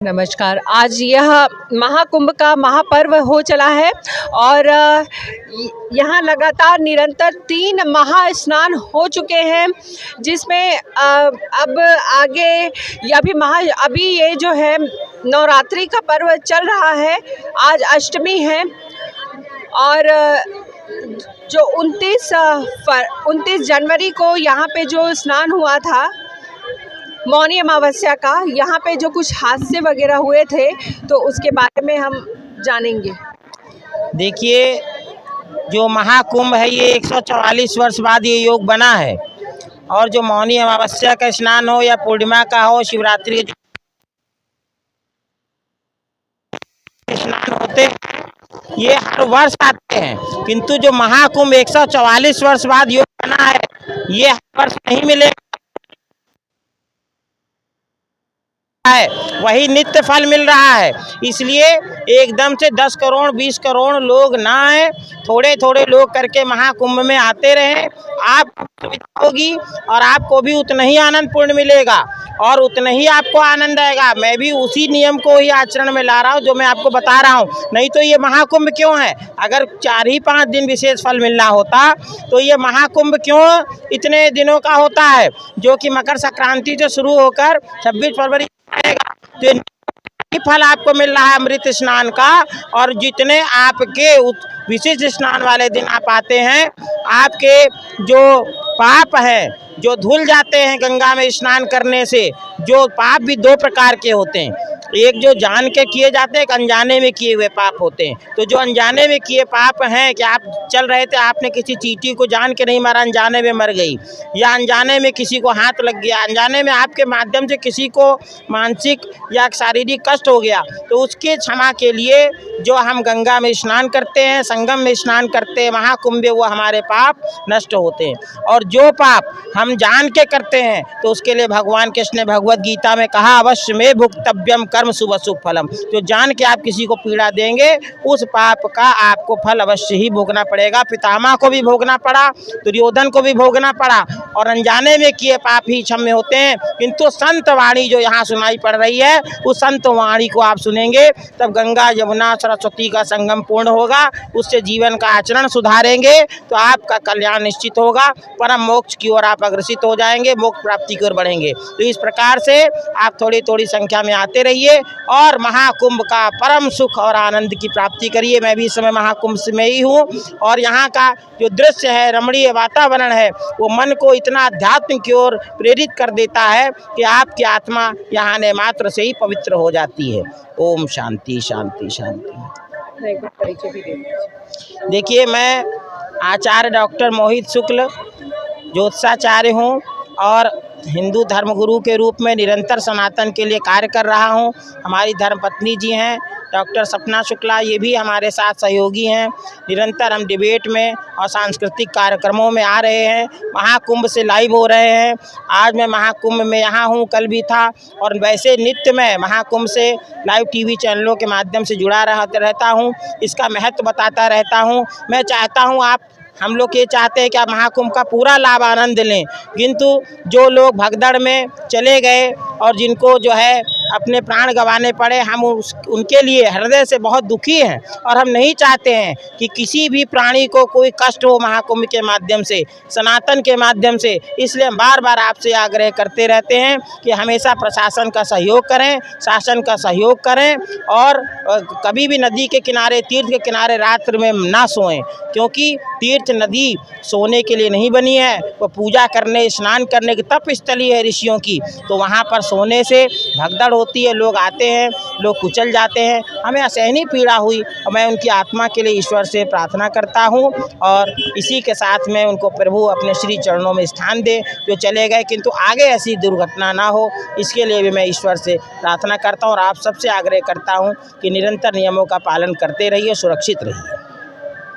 नमस्कार। आज यह महाकुंभ का महापर्व हो चला है और यहाँ लगातार निरंतर 3 महास्नान हो चुके हैं, जिसमें अब आगे अभी ये जो है नवरात्रि का पर्व चल रहा है। आज अष्टमी है और जो 29 जनवरी को यहाँ पे जो स्नान हुआ था मौनी अमावस्या का, यहाँ पे जो कुछ हादसे वगैरह हुए थे तो उसके बारे में हम जानेंगे। देखिए, जो महाकुंभ है ये 144 वर्ष बाद ये योग बना है और जो मौनी अमावस्या का स्नान हो या पूर्णिमा का हो, शिवरात्रि के स्नान होते ये हर वर्ष आते हैं, किंतु जो महाकुंभ 144 वर्ष बाद योग बना है ये हर वर्ष नहीं मिलेगा, वही नित्य फल मिल रहा है। इसलिए एकदम से 10 करोड़ 20 करोड़ लोग ना आए, थोड़े थोड़े लोग करके महाकुंभ में आते रहें। आपको सुविधा होगी और आपको भी उतना ही आनंद पूर्ण मिलेगा और उतना ही आपको आनंद आएगा। मैं भी उसी नियम को ही आचरण में ला रहा हूँ जो मैं आपको बता रहा हूँ। नहीं तो ये महाकुंभ क्यों है? अगर 4 ही 5 दिन विशेष फल मिलना होता तो ये महाकुंभ क्यों इतने दिनों का होता है, जो कि मकर संक्रांति से शुरू होकर 26 फरवरी तो फल आपको मिल रहा है अमृत स्नान का। और जितने आपके विशिष्ट स्नान वाले दिन आप आते हैं, आपके जो पाप हैं जो धुल जाते हैं गंगा में स्नान करने से। जो पाप भी 2 प्रकार के होते हैं, एक जो जान के किए जाते हैं, एक अनजाने में किए हुए पाप होते हैं। तो जो अनजाने में किए पाप हैं कि आप चल रहे थे, आपने किसी चींटी को जान के नहीं मारा, अनजाने में मर गई, या अनजाने में किसी को हाथ लग गया, अनजाने में आपके माध्यम से किसी को मानसिक या शारीरिक कष्ट हो गया, तो उसके क्षमा के लिए जो हम गंगा में स्नान करते हैं, संगम में स्नान करते हैं, महाकुंभ में, वो हमारे पाप नष्ट होते हैं। और जो पाप हम जान के करते हैं तो उसके लिए भगवान कृष्ण ने भगवद गीता में कहा, अवश्य में भुक्तव्यम कर्म शुभ अशुभ फलम। तो जान के आप किसी को पीड़ा देंगे, उस पाप का आपको फल अवश्य ही भोगना पड़ेगा। पितामह को भी भोगना पड़ा, दुर्योधन को भी भोगना पड़ा, और अनजाने में किए पाप ही क्षम्य होते हैं। किंतु संत वाणी जो यहाँ सुनाई पड़ रही है, उस संत वाणी को आप सुनेंगे, तब गंगा यमुना सरस्वती का संगम पूर्ण होगा, उससे जीवन का आचरण सुधारेंगे तो आपका कल्याण निश्चित होगा, परम मोक्ष की ओर आप अग्रसित हो जाएंगे, मोक्ष प्राप्ति की ओर बढ़ेंगे। तो इस प्रकार से आप थोड़ी थोड़ी संख्या में आते रहिए और महाकुंभ का परम सुख और आनंद की प्राप्ति करिए। मैं भी इस समय महाकुंभ में ही हूँ और यहाँ का जो दृश्य है, रमणीय वातावरण है, वो मन को इतना अध्यात्म की ओर प्रेरित कर देता है कि आपकी आत्मा यहाँ आने मात्र से ही पवित्र हो जाती है। ओम शांति शांति शांति। देखिए, मैं आचार्य डॉक्टर मोहित शुक्ल ज्योतिषाचार्य हूँ और हिंदू धर्मगुरु के रूप में निरंतर सनातन के लिए कार्य कर रहा हूं। हमारी धर्मपत्नी जी हैं डॉक्टर सपना शुक्ला, ये भी हमारे साथ सहयोगी हैं। निरंतर हम डिबेट में और सांस्कृतिक कार्यक्रमों में आ रहे हैं, महाकुंभ से लाइव हो रहे हैं। आज मैं महाकुंभ में यहाँ हूँ, कल भी था, और वैसे नित्य मैं महाकुंभ से लाइव टीवी चैनलों के माध्यम से जुड़ा रहता हूँ, इसका महत्व बताता रहता हूँ। मैं चाहता हूँ हम लोग ये चाहते हैं कि आप महाकुंभ का पूरा लाभ आनंद लें, किंतु जो लोग भगदड़ में चले गए और जिनको जो है अपने प्राण गंवाने पड़े, हम उनके लिए हृदय से बहुत दुखी हैं और हम नहीं चाहते हैं कि किसी भी प्राणी को कोई कष्ट हो महाकुंभ के माध्यम से, सनातन के माध्यम से। इसलिए हम बार बार आपसे आग्रह करते रहते हैं कि हमेशा प्रशासन का सहयोग करें, शासन का सहयोग करें और कभी भी नदी के किनारे, तीर्थ के किनारे रात्रि में ना सोएं, क्योंकि तीर्थ नदी सोने के लिए नहीं बनी है, वो पूजा करने, स्नान करने की तप स्थली है ऋषियों की। तो वहाँ पर सोने से भगदड़ होती है, लोग आते हैं, लोग कुचल जाते हैं। हमें असहनीय पीड़ा हुई और मैं उनकी आत्मा के लिए ईश्वर से प्रार्थना करता हूँ और इसी के साथ में उनको प्रभु अपने श्री चरणों में स्थान दे। जो चले गए, किंतु आगे ऐसी दुर्घटना ना हो, इसके लिए भी मैं ईश्वर से प्रार्थना करता हूँ और आप सबसे आग्रह करता हूँ कि निरंतर नियमों का पालन करते रहिए, सुरक्षित रहिए।